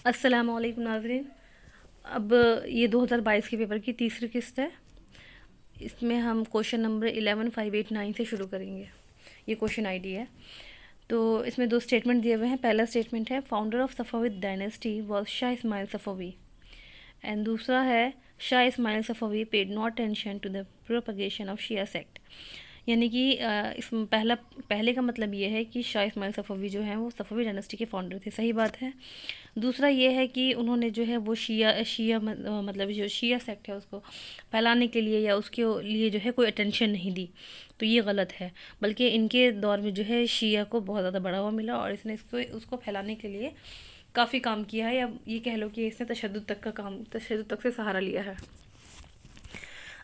अस्सलाम वालेकुम नाज़रीन। अब ये 2022 के पेपर की तीसरी किस्त है। इसमें हम क्वेश्चन नंबर 11589 से शुरू करेंगे। ये क्वेश्चन आईडी है। तो इसमें दो स्टेटमेंट दिए हुए हैं। पहला स्टेटमेंट है founder of Safavid dynasty was Shah Ismail Safavi, and दूसरा है Shah Ismail Safavi paid not attention to the propagation of Shia sect. यानी कि इस पहले का मतलब ये है कि शाह इस्माइल सफ़वी जो हैं वो सफ़वी डायनेस्टी के फाउंडर थे, सही बात है। दूसरा ये है कि उन्होंने जो है वो मतलब जो शिया सेक्ट है उसको फैलाने के लिए या उसके लिए जो है कोई अटेंशन नहीं दी, तो ये गलत है। बल्कि इनके दौर में जो है शिया को बहुत ज़्यादा बढ़ावा मिला और इसने इसको उसको फैलाने के लिए काफ़ी काम किया है, या ये कह लो कि इसने तशद्दुद तक से सहारा लिया है।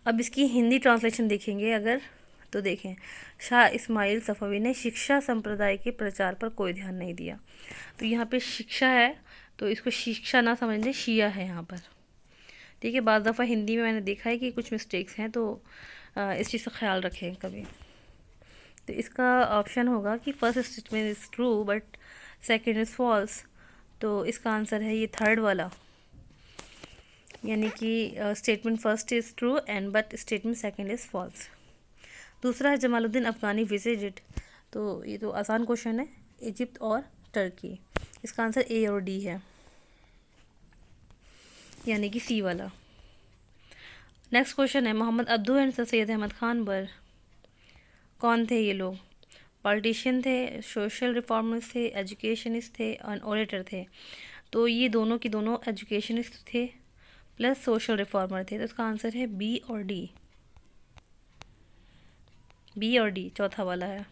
अब इसकी हिंदी ट्रांसलेशन देखेंगे अगर, तो देखें, शाह इस्माइल सफ़वी ने शिक्षा संप्रदाय के प्रचार पर कोई ध्यान नहीं दिया। तो यहाँ पे शिक्षा है, तो इसको शिक्षा ना समझने, शिया है यहाँ पर। ठीक है, बाज़ दफ़ा हिंदी में मैंने देखा है कि कुछ मिस्टेक्स हैं, तो इस चीज़ का ख्याल रखें कभी। तो इसका ऑप्शन होगा कि first statement is true but second is false. तो इसका आंसर है ये थर्ड वाला, यानी कि statement first is true and but statement second is false. दूसरा है जमालुद्दीन अफ़गानी विजिटेड, तो ये तो आसान क्वेश्चन है, इजिप्ट और टर्की। इसका आंसर ए और डी है, यानी कि सी वाला। नेक्स्ट क्वेश्चन है Muhammad Abduh and sir Syed Ahmad Khan बर कौन थे ये लोग? पॉलिटिशियन थे, सोशल रिफॉर्मर्स थे, एजुकेशनिस्ट थे और ओरेटर थे। तो ये दोनों की दोनों एजुकेशनिस्ट थे प्लस सोशल रिफॉर्मर थे, तो इसका आंसर है बी और डी। बी और डी चौथा वाला है।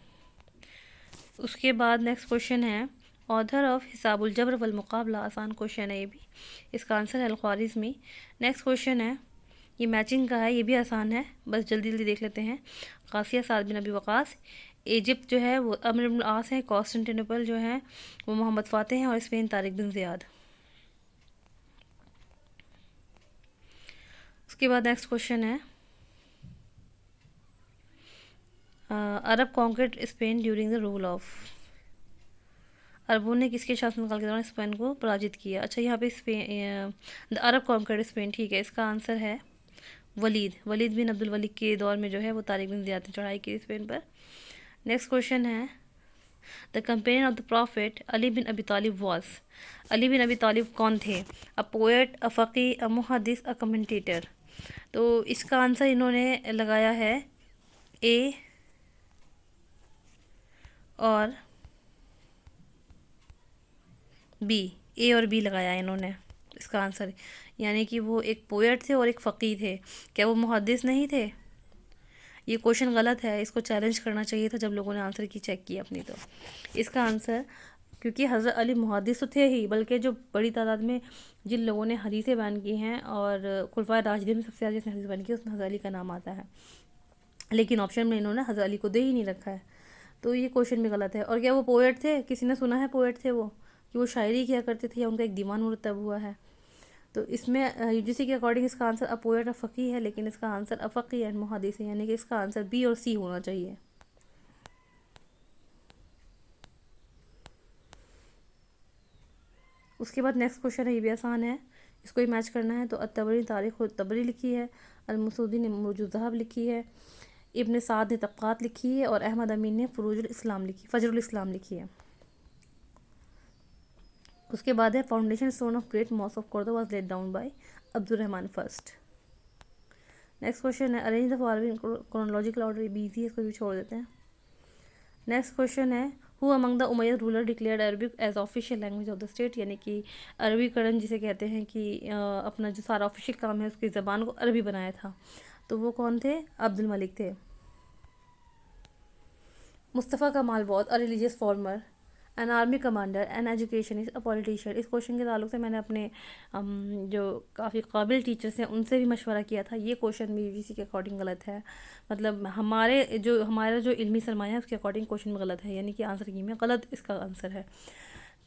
उसके बाद नेक्स्ट क्वेश्चन है ऑथर ऑफ हिसाबुल जबर वल मुकाबला, आसान क्वेश्चन है ये भी। इसका आंसर है अल-ख्वारिज़मी। नेक्स्ट क्वेश्चन है, ये मैचिंग का है, ये भी आसान है, बस जल्दी जल्दी देख लेते हैं। कासिया साद बिन अबी वक़ास, इजिप्ट जो है वो अमर इब्न आस है, कॉन्स्टेंटिनोपल जो है वो मोहम्मद फ़ातिह हैं और स्पेन तारिक बिन ज़ियाद। उसके बाद नेक्स्ट क्वेश्चन है Arab conquered Spain during the rule of, अरबों ने किसके शासनकाल के दौरान स्पेन को पराजित किया? अच्छा, यहाँ पे Spain the Arab conquered Spain, ठीक है, इसका आंसर है वलीद बिन अब्दुल वलीद के दौर में जो है वो तारिक बिन ज़ियाद ने चढ़ाई की स्पेन पर। नेक्स्ट क्वेश्चन है the companion of the prophet Ali bin Abi Talib was, Ali bin Abi Talib कौन थे? A poet, a faqih, a muhaddith, a commentator. तो इसका आंसर इन्होंने लगाया है ए और बी, ए और बी लगाया है इन्होंने इसका आंसर, यानी कि वो एक पोएट थे और एक फ़क़ीह थे। क्या वो मुहद्दिस नहीं थे? ये क्वेश्चन गलत है, इसको चैलेंज करना चाहिए था जब लोगों ने आंसर की चेक की अपनी। तो इसका आंसर, क्योंकि हज़रत अली मुहद्दिस तो थे ही, बल्कि जो बड़ी तादाद में जिन लोगों ने हदीसें बयान की हैं और खुलफाए राशिदीन में सबसे ज़्यादा जिसने हदीस बयान की उसमें हज़रत अली का नाम आता है, लेकिन ऑप्शन में इन्होंने हज़रत अली को दे ही नहीं रखा है, तो ये क्वेश्चन भी गलत है। और क्या वो पोएट थे? किसी ने सुना है पोएट थे वो, कि वो शायरी किया करते थे या उनका एक दीवान मुरतब हुआ है? तो इसमें यूजीसी के अकॉर्डिंग इसका आंसर अ पोएट अ फ़क़ीह है, लेकिन इसका आंसर अ फ़क़ीह एंड मुहद्दिस है, यानी कि इसका आंसर बी और सी होना चाहिए। उसके बाद नेक्स्ट क्वेश्चन है, ये भी आसान है, इसको ही मैच करना है। तो अतबरी तारीख़ तबरी लिखी है, अलमसूदी ने मुरूजुल ज़हब लिखी है, इब्न साद ने तबक़ात लिखी है और अहमद अमीन ने फ़जरुल इस्लाम लिखी है। उसके बाद है foundation stone of great mosque of Cordoba was laid down by Abdur Rahman first. Next question है arrange the following chronological order, भी इजी है, इसको भी छोड़ देते हैं। नेक्स्ट क्वेश्चन है who among the Umayyad ruler declared Arabic as official language of the state, यानी कि अरबीकरण जिसे कहते हैं कि अपना जो सारा ऑफिशियल काम है उसकी ज़बान को अरबी बनाया था, तो वो कौन थे? अब्दुल मलिक थे। मुस्तफ़ा कमाल was a religious farmer, an army commander, an educationist, a politician. इस क्वेश्चन के ताल्लुक से मैंने अपने जो काफ़ी काबिल टीचर्स हैं उनसे भी मशवरा किया था। ये क्वेश्चन भी यूजीसी के अकॉर्डिंग गलत है, मतलब हमारा जो इल्मी सरमाया है उसके अकॉर्डिंग क्वेश्चन में गलत है, यानी कि आंसर की में गलत इसका आंसर है।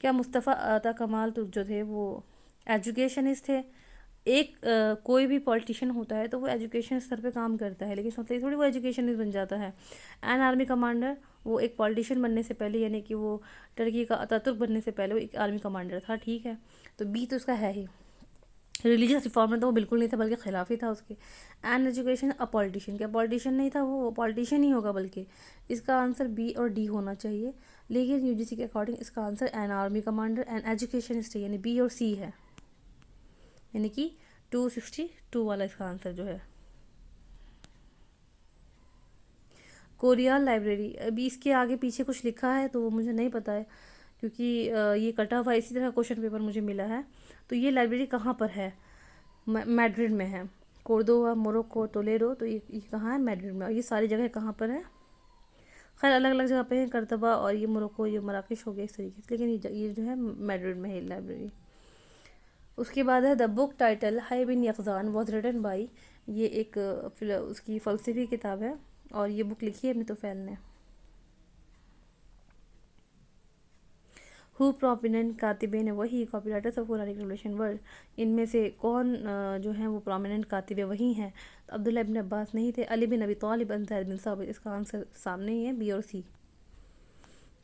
क्या मुस्तफ़ा अता कमाल तो जो थे वो एजुकेशनिस्ट थे? एक कोई भी पॉलिटिशियन होता है तो वो एजुकेशन स्तर पे काम करता है, लेकिन मतलब थोड़ी वो एजुकेशनिस्ट बन जाता है। एन आर्मी कमांडर, वो एक पॉलिटिशियन बनने से पहले, यानी कि वो टर्की का अतातुर्क बनने से पहले वो एक आर्मी कमांडर था, ठीक है। तो बी तो उसका है ही। रिलीजियस रिफॉर्मर तो वो बिल्कुल नहीं था, बल्कि खिलाफ ही था उसके। एंड एजुकेशन अ पॉलिटिशियन, क्या पॉलिटिशियन नहीं था, वो पॉलिटिशियन ही होगा बल्कि। इसका आंसर बी और डी होना चाहिए, लेकिन यूजीसी के अकॉर्डिंग इसका answer an army commander and education history, यानी बी और सी है, यानी कि 262 वाला इसका आंसर जो है। कोरियाल लाइब्रेरी, अभी इसके आगे पीछे कुछ लिखा है तो वो मुझे नहीं पता है, क्योंकि ये कटा हुआ इसी तरह क्वेश्चन पेपर मुझे मिला है। तो ये लाइब्रेरी कहाँ पर है? मैड्रिड में है। कोर्दोवा, मोरक्को, टोलेडो, तो ये कहाँ है? मैड्रिड में। और ये सारी जगह कहाँ पर है? खैर अलग अलग जगह पे है, करतबा और ये मोरक्को, ये मराकश हो गया इस तरीके से, लेकिन ये जो है मैड्रिड में है लाइब्रेरी। उसके बाद है the book title Hayy bin Yaqzan was written by, ये एक उसकी फ़लसफ़ी किताब है और ये बुक लिखी है इब्न तुफ़ैल ने। हु प्रोमिनेंट कातिबेन है, वही copywriters of Quranic revelation word, इनमें से कौन जो है वो प्रोमिनेंट कातिब वही हैं? तो अब्दुल्ला इब्न अब्बास नहीं थे, अली बिन अबी तालिब, ज़ैद बिन साबित। इसका आंसर सामने ही है, बी और सी।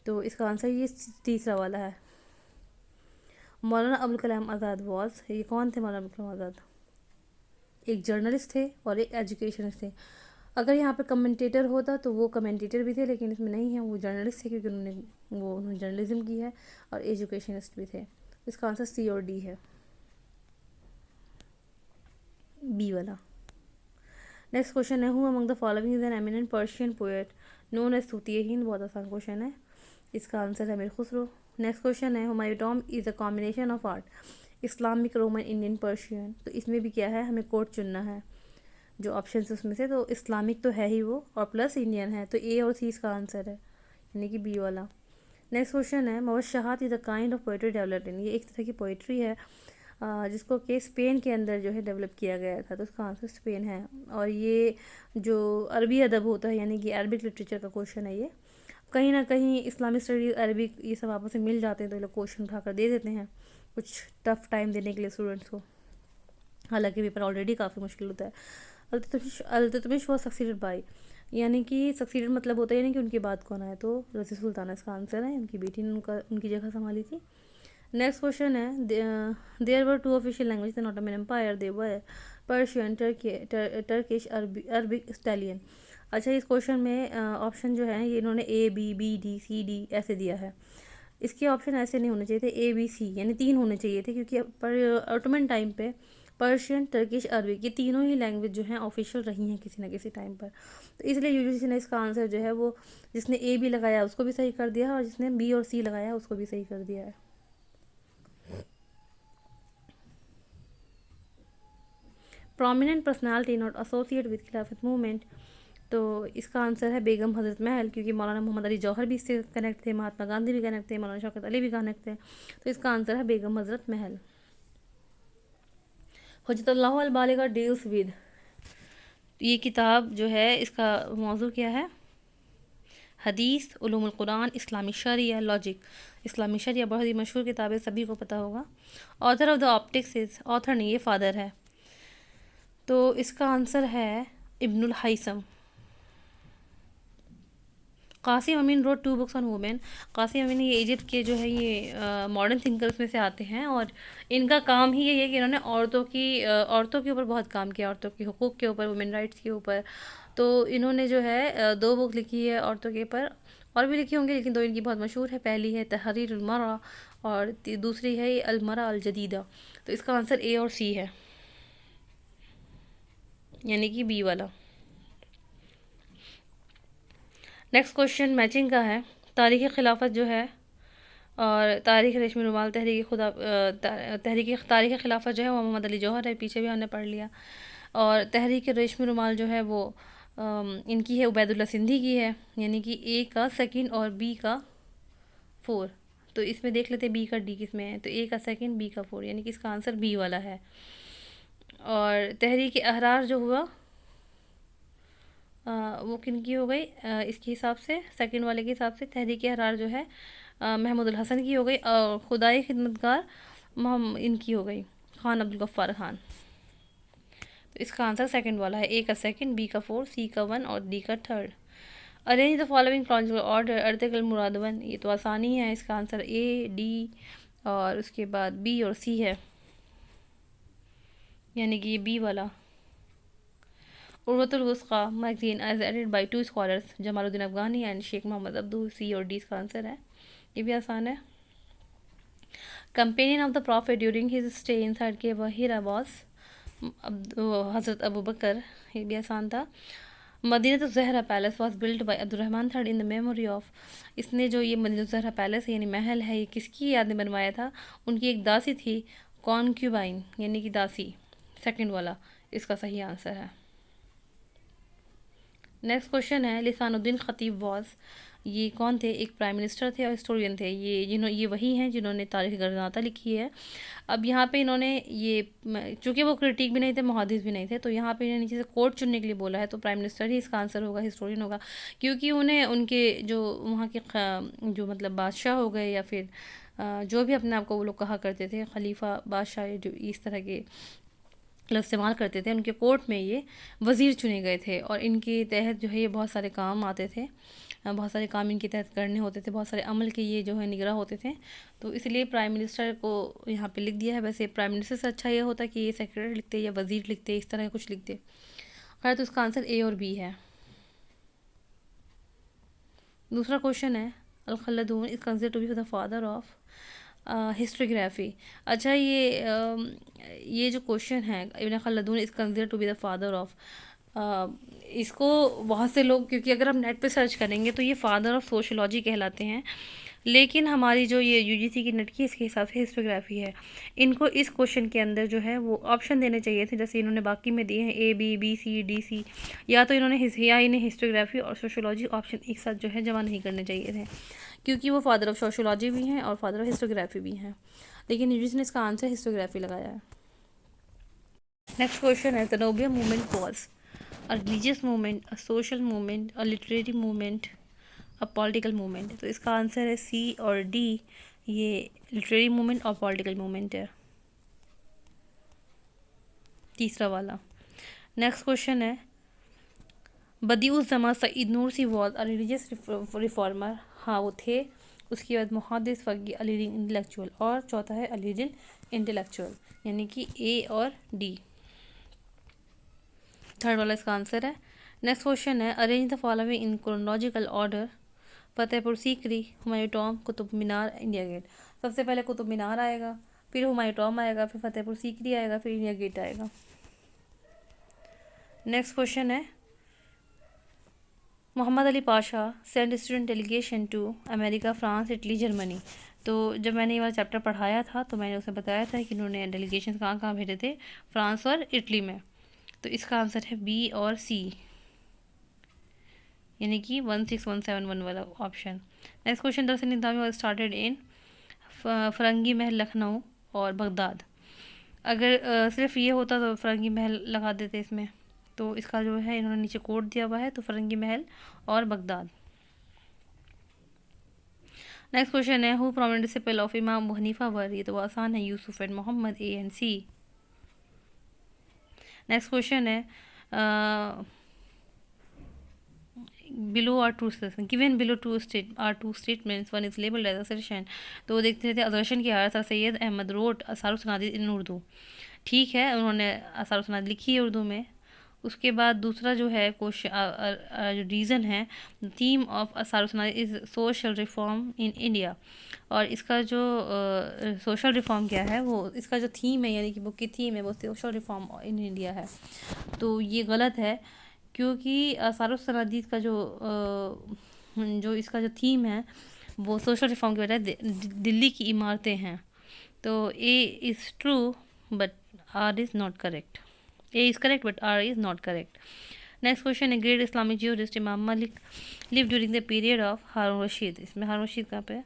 तो इसका आंसर ये तीसरा वाला है। मौलाना अबुल कलाम आज़ाद वॉज, ये कौन थे मौलाना अबुल कलाम आज़ाद? एक जर्नलिस्ट थे और एक एजुकेशनिस्ट थे। अगर यहाँ पे कमेंटेटर होता तो वो कमेंटेटर भी थे, लेकिन इसमें नहीं है, वो जर्नलिस्ट थे, क्योंकि उन्होंने जर्नलिज्म की है, और एजुकेशनिस्ट भी थे। इसका आंसर सी और डी है, बी वाला। नेक्स्ट क्वेश्चन है, who among the following is an eminent Persian poet known as Tutiya Hind, बहुत आसान क्वेश्चन है, इसका आंसर है मीर खुसरो। नेक्स्ट क्वेश्चन है, Humayun tomb is a combination of art Islamic, Roman, Indian, Persian. तो इसमें भी क्या है, हमें कोड चुनना है जो ऑप्शन है उसमें से। तो इस्लामिक तो है ही वो, और प्लस इंडियन है, तो ए और सी इसका आंसर है, यानी कि बी वाला। नेक्स्ट क्वेश्चन है, muwashshahat is a kind of poetry developed in, ये एक तरह की पोइट्री है जिसको कि स्पेन के अंदर जो है डेवलप किया गया था, तो उसका आंसर स्पेन है। और ये जो अरबी अदब होता है, यानी कि अरबिक लिटरेचर का क्वेश्चन है ये। कहीं ना कहीं इस्लामिक स्टडीज़, अरबिक, ये सब आपस में मिल जाते हैं, तो ये लोग क्वेश्चन उठाकर दे देते हैं कुछ टफ टाइम देने के लिए स्टूडेंट्स को, हालांकि पेपर ऑलरेडी काफ़ी मुश्किल होता है। अल्तुतमिश वॉज सक्सीडेड बाई, यानी कि सक्सीडेड मतलब होता है यानी कि उनकी बात कौन आए, तो रज़ी सुल्ताना इसका आंसर है, उनकी बेटी ने उनकी जगह संभाली थी। नेक्स्ट क्वेश्चन है, there were two official language in Ottoman Empire, they were Persian, Turkish, Arabic, Italian. अच्छा, इस क्वेश्चन में ऑप्शन जो है ये इन्होंने A B B D C D ऐसे दिया है। इसके ऑप्शन ऐसे नहीं होने चाहिए थे, ए बी सी, यानी 3 होने चाहिए थे, क्योंकि पर ऑटोमन टाइम पे पर्शियन, टर्किश, अरबिक, ये तीनों ही लैंग्वेज जो हैं ऑफिशियल रही हैं किसी ना किसी टाइम पर। तो इसलिए यूजीसी ने इसका आंसर जो है वो, जिसने ए बी लगाया उसको भी सही कर दिया है, और जिसने बी और सी लगाया उसको भी सही कर दिया है। Prominent personality not associate with खिलाफत मूवमेंट, तो इसका आंसर है बेगम हज़रत महल, क्योंकि मौलाना मोहम्मद अली जौहर भी इससे कनेक्ट थे, महात्मा गांधी भी कनेक्ट थे, मौलाना शौकत अली भी कनेक्ट थे, तो इसका आंसर है बेगम हज़रत महल। हुज्जतुल्लाह अल बालिगा डील्स विद, ये किताब जो है इसका मौजू क्या है? हदीस, उलूमुल कुरान, इस्लामिक शरिया, लॉजिक। इस्लामिक शरिया बहुत ही मशहूर किताब है, सभी को पता होगा। Author of the optics is, author नहीं ये फादर है, तो इसका आंसर है Ibnul Haytham. Qasim Amin wrote 2 books on women, Qasim Amin ये इजिप्ट के जो है ये मॉडर्न थिंकर्स में से आते हैं, और इनका काम ही यही है कि इन्होंने औरतों के ऊपर बहुत काम किया, औरतों के हुकूक़ के ऊपर, वुमेन राइट्स के ऊपर। तो इन्होंने जो है 2 बुक लिखी है औरतों के ऊपर, और भी लिखी होंगी, लेकिन 2 इनकी बहुत मशहूर है। पहली है तहरीर उल मरा, और दूसरी है अल मरा अल जदीदा। तो इसका आंसर ए और सी है, यानी कि बी वाला। नेक्स्ट क्वेश्चन मैचिंग का है, तारीख़ खिलाफत जो है और तारीख़ रेशमी रुमाल, तारीख़ खिलाफत जो है वो मोहम्मद अली जौहर है, पीछे भी हमने पढ़ लिया। और तहरीक रेशमी रुमाल जो है वो इनकी है, उबैदुल्ला सिंधी की है, यानी कि ए का सेकंड और बी का 4। तो इसमें देख लेते बी का डी किस में है, तो ए का सेकंड, बी का 4, यानी कि इसका आंसर बी वाला है। और तहरीक अहरार जो हुआ वो किन की हो गई, इसके हिसाब से सेकंड वाले के हिसाब से तहरीक अहरार जो है महमूद हसन की हो गई, और खुदाई खिदमतगार इनकी हो गई खान अब्दुल गफ्फार खान। तो इसका आंसर सेकंड वाला है, ए का सेकंड, बी का 4, सी का 1 और डी का 3। Arrange the following chronological order अर्तिकल मुरादवन, ये तो आसानी है, इसका आंसर ए डी और उसके बाद बी और सी है, यानी कि ये बी वाला। Urwatul Wusqa magazine as edited by two scholars Jamaluddin Afghani and Sheikh Mohammad Abduh, C और डी इसका आंसर है, ये भी आसान है। Companion of the prophet during his stay in साइड के वहीरा वॉस हज़रत अबू बकर, ये भी आसान था। Madinat Zahra palace was built by Abdur Rahman third in the memory of, इसने जो ये मदीनत ज़हरा पैलेस है यानी महल है, ये किसकी याद में बनवाया था? उनकी एक दासी थी, कॉन्क्यूबाइन यानी कि दासी, सेकंड वाला इसका सही आंसर है। नेक्स्ट क्वेश्चन है लिसानुद्दीन खतीब वॉज, ये कौन थे? एक प्राइम मिनिस्टर थे और हिस्टोरियन थे, ये वही हैं जिन्होंने तारीख़ गर्दाता लिखी है। अब यहाँ पे इन्होंने ये चूँकि वो क्रिटिक भी नहीं थे, मुहादिस भी नहीं थे, तो यहाँ पे इन्होंने नीचे से कोट चुनने के लिए बोला है, तो प्राइम मिनिस्टर ही इसका आंसर होगा, हिस्टोरियन होगा, क्योंकि उन्हें उनके जो वहाँ के जो मतलब बादशाह हो गए या फिर जो भी अपने आप को वो लोग कहा करते थे, खलीफा बादशाह, जो इस तरह के मतलब इस्तेमाल करते थे, उनके कोर्ट में ये वज़ीर चुने गए थे और इनके तहत जो है ये बहुत सारे काम आते थे, बहुत सारे काम इनके तहत करने होते थे, बहुत सारे अमल के ये जो है निगरान होते थे, तो इसलिए प्राइम मिनिस्टर को यहाँ पे लिख दिया है। वैसे प्राइम मिनिस्टर से अच्छा ये होता कि ये सेक्रेटरी लिखते या वज़ीर लिखते, इस तरह कुछ लिखते। खैर, तो इसका आंसर ए और बी है। दूसरा क्वेश्चन है Al Khaldun is considered to be the father of historiography. अच्छा, ये जो क्वेश्चन है Ibn Khaldun is considered to be the father of, इसको बहुत से लोग, क्योंकि अगर हम नेट पे सर्च करेंगे तो ये फादर ऑफ सोशोलॉजी कहलाते हैं, लेकिन हमारी जो ये यूजीसी की नेट की इसके हिसाब से हिस्टोग्राफी है। इनको इस क्वेश्चन के अंदर जो है वो ऑप्शन देने चाहिए थे, जैसे इन्होंने बाकी में दिए हैं A B B C D C, या तो इन्हें हिस्टोग्राफी और सोशोलॉजी ऑप्शन एक साथ जो है जमा नहीं करने चाहिए थे, क्योंकि वो फादर ऑफ सोशोलॉजी भी हैं और फादर ऑफ हिस्टोग्राफी भी हैं, लेकिन यूजीसी ने इसका आंसर हिस्टोग्राफी लगाया है। नेक्स्ट क्वेश्चन है the Nobia movement was a religious movement, a social movement, a literary movement, a political movement, तो इसका आंसर है सी और डी, ये लिटरेरी मूवमेंट और पॉलिटिकल मूवमेंट है, तीसरा वाला। नेक्स्ट क्वेश्चन है Badiuzzaman Said Nursi was a religious reformer, हाँ वो थे। उसके बाद मुहद्दिस फ़क़ीह अ लीडिंग इंटेलेक्चुअल, और चौथा है अ लीडिंग इंटेलेक्चुअल, यानी कि ए और डी, थर्ड वाला इसका आंसर है। नेक्स्ट क्वेश्चन है arrange the following in chronological order, Fatehpur Sikri, Humayun tomb, Qutub Minar, India Gate. सबसे पहले कुतुब मीनार आएगा, फिर हुमायूं टॉम्ब आएगा, फिर फतेहपुर सीकरी आएगा, फिर इंडिया गेट आएगा। नेक्स्ट क्वेश्चन है Muhammad Ali Pasha send student delegation to America, France, Italy, Germany. तो जब मैंने ये वाला चैप्टर पढ़ाया था तो मैंने उसे बताया था कि उन्होंने डेलीगेशन कहाँ कहाँ भेजे थे, फ्रांस और इटली में, तो इसका आंसर है बी और सी, यानी कि 16171 वाला ऑप्शन। नेक्स्ट क्वेश्चन दरअसल निज़ामी वॉज स्टार्टेड इन फरंगी महल, लखनऊ और बगदाद। अगर सिर्फ ये होता तो फरंगी महल लगा देते इसमें, तो इसका जो है इन्होंने नीचे कोड दिया हुआ है, तो फरंगी महल और बगदाद। नेक्स्ट क्वेश्चन है who prominent disciple of Imam Abu Hanifa were, ये तो आसान है, Yusuf and Mohammad, A and C. Next question है below are two given below two statements, one is labelled as assertion, तो देखते थे assertion के आर सैयद अहमद रोट असार सनादी इन उर्दू, ठीक है, उन्होंने असार सनादी लिखी है उर्दू में। उसके बाद दूसरा जो है क्वेश्चन जो रीज़न है theme of Asar Sanadi is social reform in India, और इसका जो सोशल रिफॉर्म क्या है, वो इसका जो थीम है यानी कि बुक की थीम है वो सोशल रिफॉर्म इन इंडिया है, तो ये गलत है, क्योंकि असार सनादी का जो इसका जो थीम है वो सोशल रिफॉर्म की बजाय दिल्ली की इमारतें हैं, तो A is true but R is not correct, A is correct but R is not correct. Next question है great Islamic jurist इमाम Malik lived during the period of हारून रशीद, इसमें हारून रशीद कहाँ पे है,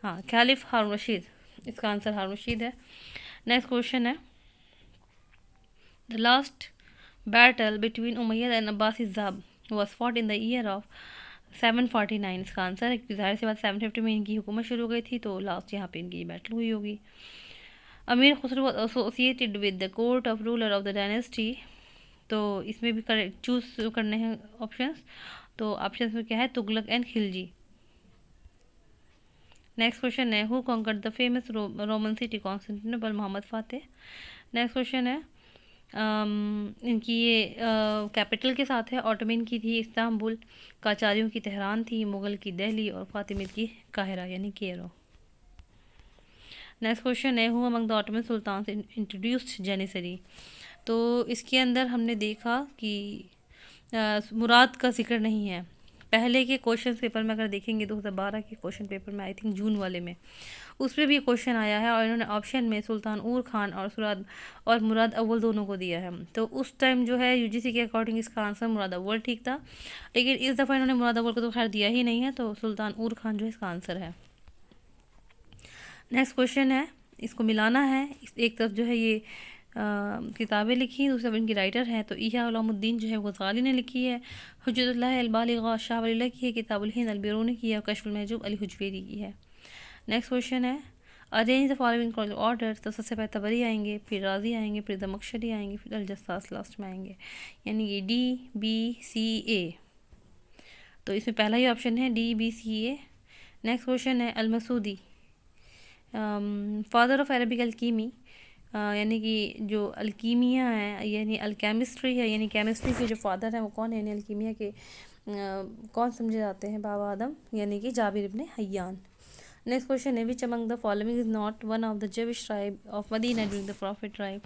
हाँ खलीफ हारून रशीद, इसका आंसर हारून रशीद है। नेक्स्ट क्वेश्चन है the last battle between Umayyad and Abbasi Zab was fought in the year of 749, इसका आंसर है, ज़ाहिर सी बात 750 में इनकी हुकूमत शुरू हो गई थी, तो लास्ट यहाँ पे इनकी बैटल हुई होगी। अमीर Khusro associated with the court of ruler of the dynasty, तो इसमें भी करेक्ट चूज़ करने हैं ऑप्शंस, तो ऑप्शन में क्या है, Tughlaq and Khilji. Next question है, who conquered the famous Roman city Constantinople, Mohammad Fateh. Next question है, इनकी ये कैपिटल के साथ है, ऑटोमन की थी इस्तांबुल, काचारियों की तेहरान थी, मुग़ल की दिल्ली और फातिमिद की काहिरा यानी कैरो। नेक्स्ट क्वेश्चन है, who among the Ottoman sultan introduced Janissary. तो इसके अंदर हमने देखा कि मुराद का जिक्र नहीं है। पहले के क्वेश्चन पेपर में अगर देखेंगे 2012 के क्वेश्चन पेपर में, आई थिंक जून वाले में, उसमें भी क्वेश्चन आया है और इन्होंने ऑप्शन में सुल्तान ऊर खान और मुराद अव्वल दोनों को दिया है। तो उस टाइम जो है यूजीसी के अकॉर्डिंग इसका आंसर मुराद अव्वल ठीक था, लेकिन इस दफ़ा इन्होंने मुराद अव्वल को तो खैर दिया ही नहीं है, तो सुल्तान ऊर खान जो है इसका आंसर है। नेक्स्ट क्वेश्चन है, इसको मिलाना है। एक तरफ जो है ये किताबें लिखी, दूसरी तरफ इनकी राइटर है, तो इया उलूमुद्दीन जो है गज़ाली ने लिखी है, हुज्जतुल्लाह अल-बालिग़ा शाह वली की है, किताबुल हिंद अल-बिरूनी की है और कश्फुल महजूब अली हुजवेरी की है। नेक्स्ट क्वेश्चन है, अरेंज द फॉलोइंग ऑर्डर। तो सबसे पहले तबरी आएंगे, फिर राजी आएंगे, फिर ज़मख़शरी आएंगे, फिर अल-जस्सास लास्ट में आएंगे, यानी कि DBCA। तो इसमें पहला ही ऑप्शन है DBCA। नेक्स्ट क्वेश्चन है, अल-मसूदी फादर ऑफ अरबिक अलकीमी, यानी कि जो अलकीमिया है यानी अलकेमिस्ट्री है, यानी केमिस्ट्री के जो फादर हैं वो कौन है, यानी अलकीमिया के कौन समझे जाते हैं, बाबा आदम यानी कि Jabir Ibne Hayyan. Next question है, which among the following is not one of the Jewish tribe of Medina during the prophet tribe.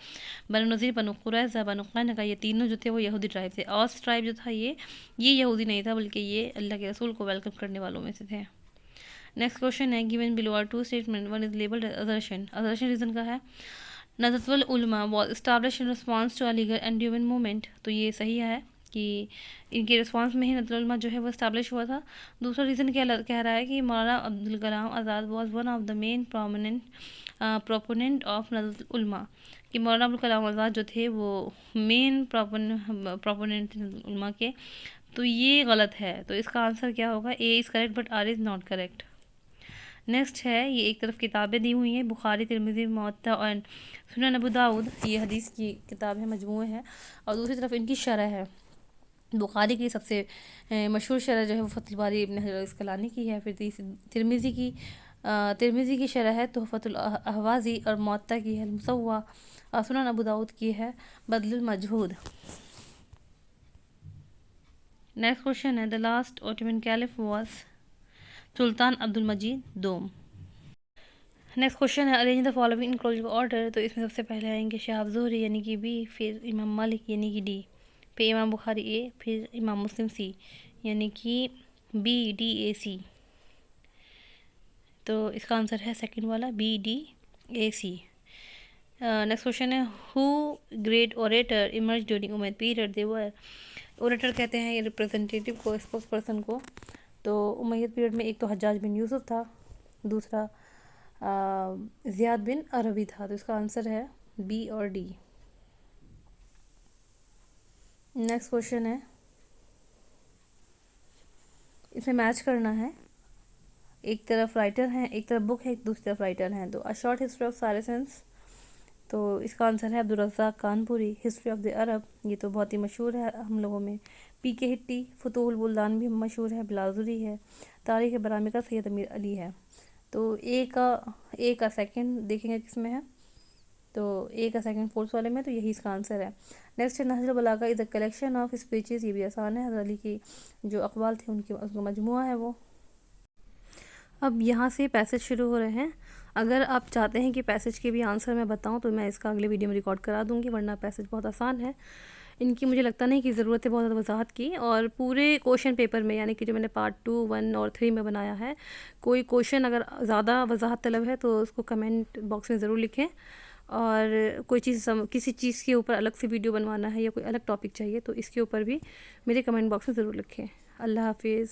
Banu Nazir, Banu Qurayza, Banu Qainuqa, ये तीनों जो थे वो यहूदी ट्राइब थे। औस ट्राइब जो था ये यहूदी नहीं था, बल्कि ये अल्लाह के रसूल को वेलकम करने वालों में से थे। नेक्स्ट क्वेश्चन है, given below are two statement, one is labelled assertion. Assertion reason का है, Nazratul Ulama was established in response to Aligarh एंडोवन मूवमेंट। तो ये सही है कि इनके रिस्पांस में ही नज़रतुल उलमा जो है वो एस्टैब्लिश हुआ था। दूसरा रीज़न क्या कह रहा है कि Maulana Abdul Kalam Azad was one of the main proponent of Nazratul Ulama, कि मौलाना अब्दुल कलाम आज़ाद जो थे वो मेन प्रोपोनेंट थे नज़रतुल उलमा के। तो ये गलत है, तो इसका आंसर क्या होगा, A is correct but R is not correct. Next है, ये एक तरफ किताबें दी हुई हैं, बुखारी, तिरमिज़ी, मुवत्ता और सुनन अबू दाऊद, ये हदीस की किताब है, मजमूए है, और दूसरी तरफ इनकी शरह है। बुखारी की सबसे मशहूर शरह जो है वो फतहुल बारी इब्न हजर अस्क़लानी की है, फिर तिरमिज़ी की शरह है तुहफ़तुल अहवाज़ी, और मुवत्ता की है मुसव्वा, और सुनन अबू दाऊद की है बदलुल मजहूद। नेक्स्ट क्वेश्चन है, the last Ottoman caliph was sultan Abdul Majid दोम। नेक्स्ट क्वेश्चन है, arrange the following in chronological order. तो इसमें सबसे पहले आएंगे शहाब ज़ुहरी यानी कि बी, फिर इमाम मालिक यानी कि डी, फिर इमाम बुखारी ए, फिर इमाम मुस्लिम सी यानी कि BDAC। तो इसका आंसर है सेकंड वाला BDAC। नेक्स्ट क्वेश्चन है, who great orator emerge during Umayyad period. They were, orator कहते हैं ये रिप्रेजेंटेटिव को, स्पोक्स पर्सन को। तो उमैयद पीरियड में एक तो हज्जाज बिन यूसुफ था, दूसरा ज़ियाद बिन अरबी था। तो इसका आंसर है B और D। नेक्स्ट क्वेश्चन है, इसमें मैच करना है, एक तरफ राइटर हैं, एक तरफ बुक है, एक दूसरी तरफ राइटर हैं। तो अ शॉर्ट हिस्ट्री ऑफ सारेसेंस, तो इसका आंसर है Abdul Razzaq Kanpuri. History of the Arab, ये तो बहुत ही मशहूर है हम लोगों में, PK हिट्टी। फतहुल बुल्दान भी मशहूर है, बिलाजुरी है। तारीख़ बरामी का सैयद अमीर अली है। तो ए का सेकंड देखेंगे किस में है, तो ए का सेकंड फोर्थ वाले में, तो यही इसका आंसर है। नेक्स्ट है, Nahjul Balagha is a collection of speeches. ये भी आसान है, हज़रत अली की जो अक़वाल थे उसका मजमूआ है वो। अब यहाँ से पैसेज शुरू हो रहे हैं। अगर आप चाहते हैं कि पैसेज के भी आंसर मैं बताऊं तो मैं इसका अगले वीडियो में रिकॉर्ड करा दूंगी, वरना पैसेज बहुत आसान है, इनकी मुझे लगता नहीं कि ज़रूरत है बहुत ज़्यादा वजाहत की। और पूरे क्वेश्चन पेपर में, यानी कि जो मैंने पार्ट 2, 1 और 3 में बनाया है, कोई क्वेश्चन अगर ज़्यादा वजाहत तलब है तो उसको कमेंट बॉक्स में ज़रूर लिखें। और कोई चीज़ किसी चीज़ के ऊपर अलग से वीडियो बनवाना है या कोई अलग टॉपिक चाहिए तो इसके ऊपर भी मेरे कमेंट बॉक्स में ज़रूर लिखें। अल्लाह हाफिज़।